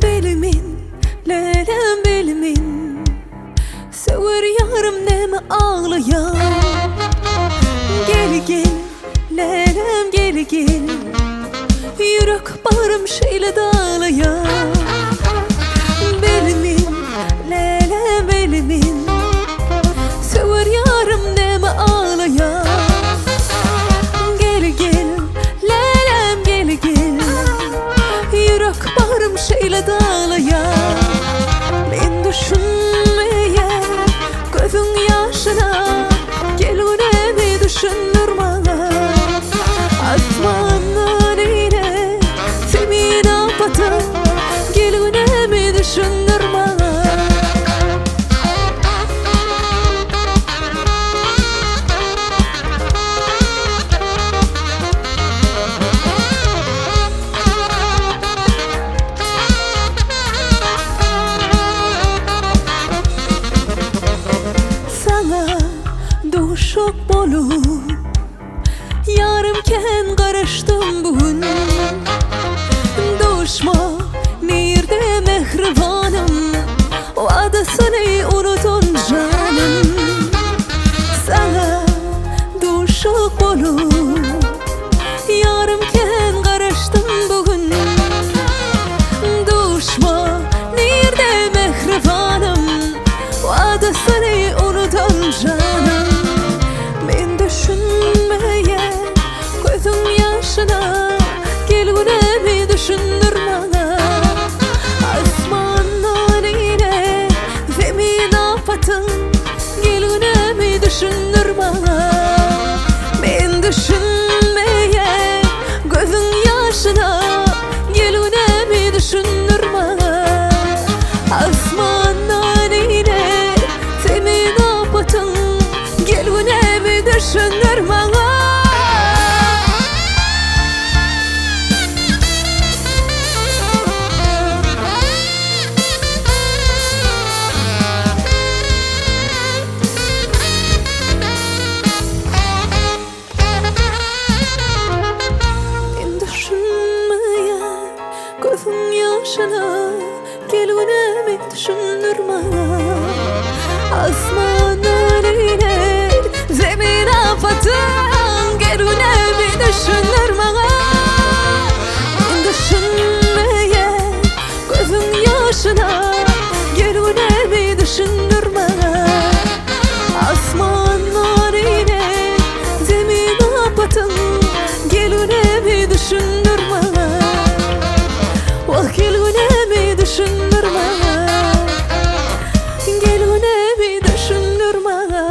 Belimin, lelem belimin, sever yarım neme ağlayan. Gel gel, lelem gel gel, yürek bağrım şeyle dağlayan. Belimin, lelem belimin, sever yarım neme ağlayan. Gel gel, lelem gel gel, yürek bağrım şeyle dağlayan. Men düşünmeye gözün yaşına, gelunemi düşünür bana. Asmanın yine semin apatı, gelunemi düşünür bana. Duşuk bolup yarımken karıştım bugün. Duşma nerede mehribanım, o adasını unutun canım. Sana duşuk bolup yarımken karıştım bugün. Duşma nerede mehribanım, o adasını unutun canım. Düşünmeye gözüm yaşına, gelunemi düşünür bana. Asmanın yine zemin apatın, gelunemi düşünür bana. Ben düşünmeye gözüm yaşına, gelunemi düşünür bana. Asmanın yine zemin apatın, gelunemi düşünür bana. Ben düşünmeye gözün yaşına, gelunemi düşünür bana. Asmanın yine zemin apatın, gelunemi düşünür bana. Ben düşünmeye gözün yaşına, gelunemi düşünür bana. Asmanlar yine zemin apatın, gelunemi düşünür bana. Vah gelunemi düşünür bana, gelunemi düşünür bana.